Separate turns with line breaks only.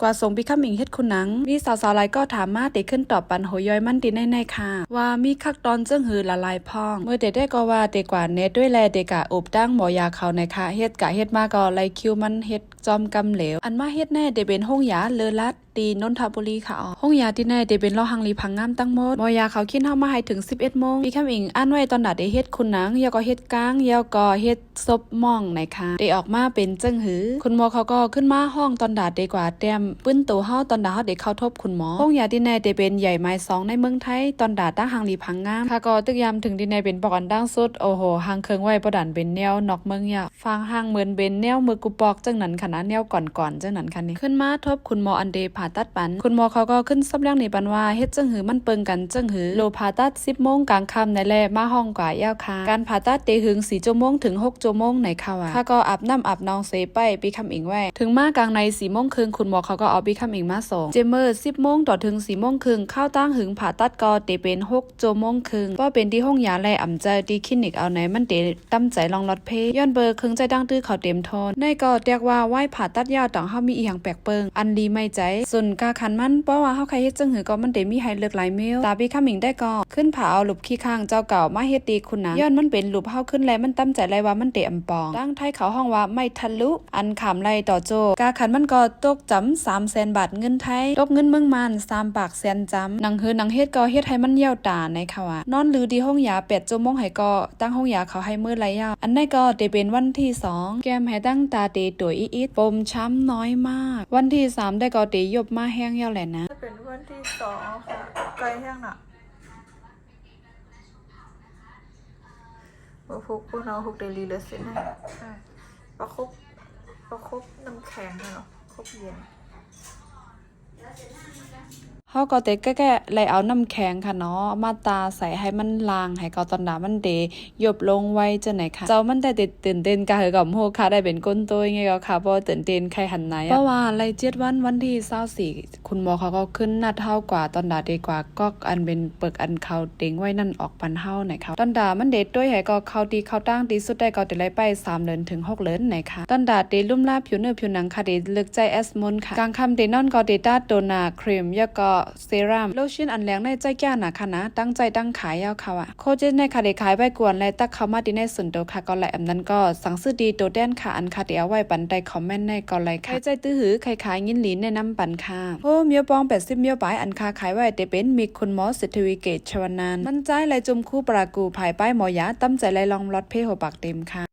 กว่าส่งปีข้ามิงเฮ็ดคุณหนังมีสาวๆหลายก็ถามมาติขึ้นตอบปันโหย่อยมันดีในค่ะว่ามีคักตอนเจิ้งหือละลายพ่องเมื่อเด็ดได้ก็ว่าเด็กกว่าเน็ตด้วยแลเด็กกะอบตั้งหมอยาเขาในค่ะเฮ็ดกะเฮ็ดมาก็ไลคิวมันเฮ็ดจอมกำเหลวอันมาเฮ็ดแน่เดเป็นห้องยาเลอลัดตีนนทบุรีค่ะห้องยาที่แน่เดเป็นล้อหังลีพังงามตั้งหมดหมอยาเขาคิดเฮามาให้ถึง11 โมงพี่ข้ามิงอ่านไว้ตอนดัดได้เฮ็ดคุณหนังยาก็เฮ็ดกลางยาก็เฮ็ดซบม่องในค่ะได้ออกมาเป็นเจิ้งหือคุณหมอเขาก็ขึ้นมาห้องตอนดัดดีกว่าแต้มปึ้นตัวเฮาตอนดัดเฮาได้เข้าทบคุณหมอห้องยาที่แน่เดเป็นใหญ่ไม้2ในเมืองไทยตอนดัดตั้งหังลีพังงามค่ะก็ตึกยามถึงที่แน่เป็นปอกอันดังสุดโอ้โหหังเคิงไว้บ่ดันเป็นแนวนอกเมืองยาฟังหังเหมือนเป็นแนวมือกูปอกจังนั้นค่ะนะแนวก่อนจังนั้นค่ะนี่ขึ้นมาทบคุณหมออันเดผ่าตัดปันคุณหมอเขาก็ขึ้นซับเรื่องนี้ปันว่าเฮ็ดจังหือมันเปิงกันจังหือโลผ่าตัด10 โมงกลางค่ำในแลมาห้องกว่ายาวค่ะการผ่าตัดเตหึง4 ชั่วโมงถึง6 ชั่วโมงในค่ะว่าก็อาบน้ำอาบนองเสไปปีคำอิงไว้ถึงมากลางใน4 โมงครึ่งคุณหมอเขาก็เอาปีคำอิงมาส่งเจมเมอร์10 โมงต่อถึง4 โมงครึ่งเข้าตั้งหึงผ่าตัดก็เตเป็น6 ชั่วโมงครึ่งก็เป็นที่ห้องยาแลอ่ำใจที่คลินิกเอาไหนมันเตตั้มใจลองลดเพย้อนเบอร์ครึ่งใจดังตื้อเขาเต็มทนในก็เรียกว่าไหวผ่าตัดยาวต่างเฮามีอีหยังแปลกเปิงอันดีไม่ใจส่วนกาคันมันเพราะว่าเฮาใครเฮ็ดจังหือก็มันได้มีให้เลือกหลายเมลตาปีคำมิงได้ก็ขึ้นผาเอาหลุบขี้ข้างเจ้าเก่ามาเฮ็ดตีคุณนะย้อนมันเป็นหลุบเฮาขึ้นแล้วมันตั้มใจไรว่ามันเตะอำปองตั้งไทยเขาห้องว่าไม่ทะลุอันขำไรต่อโจกาคันมันก็ตกจำ300,000 บาทเงินไทยตกเงินเมืองมัน3 ปากแสนจำหนังเฮ็ดก็เฮ็ดให้มันเหี่ยวตาในค่ะว่านอนหรือดีห้องยา8 ชั่วโมงให้ก็ตั้งห้องยาเขาให้มื้อไรยาวอันนั้นก็ได้เป็นวันที่2แก้มให้ตั้งตาเตตัวอีดปมช้ำน้อยมากวันที่3ได้ก็เตยบมาแห้งยาวแหละนะ
เป็นวันที่2ค่ะไกลแห้งน่ะพวกเรา6 เดลีเลยสินะประคบน้ำแข็งเนาะคบเย็น
เฮาก็เตะแก้ๆเลยเอาน้ำแข็งค่ะเนาะมาตาใส่ให้มันลางให้ก็ตอนดามันเดยบลงไว้จังไหนค่ะเจ้ามันได้ตื่นเต้นกะเหอกับโหค่ะได้เป็นก้นโตยังไงก็ค่ะบ่ตื่นเต้นใครหันไหนเพราะว่าไล่7 วันที่24คุณหมอเขาก็ขึ้นนัดเฮากว่าตอนดาดีกว่าก็อันเป็นเปิกอันเขาเต็งไว้นั่นออกปันเฮาไหนค่ะตอนดามันเด็ดด้วยให้ก็เข้าดีเข้าตั้งดีสุดได้ก็ได้ไล่ไป3 เดือนถึง6 เดือนไหนค่ะตอนดาเดลุ่มลาผิวเนื้อผิวหนังค่ะเดลึกใจแอสมนค่ะกลางค่ำเดนอนก็เดต้าโดนาครีมยาก็เซรั่มโลชั่นอันแรงในใจแก้หนาค่ะนะตั้งใจตั้งขายยาวค่ะโคเจนในค่ะได้ขายไปกวนและตักเข้ามาดีในส่วนตัวค่ะก็ไลอันนั้นก็สั่งซื้อดีโดแดนค่ะอันค่ะเดี๋ยวไว้ปันใดคอมเมนต์ในก็ไลค่ะใจตื้อหือใครขายยินหลีนในน้ำปันค่ะโอ้เมียวปอง80 เมียวปลายอันค่ะขายไว้แต่เป็นมีคุณหมอสิทธิวิเกตชวนานมันใจไหลจุ่มคู่ปรากูภายป้ายหมอยาตั้มใจไหลลองลดเพหัวปากเต็มค่ะ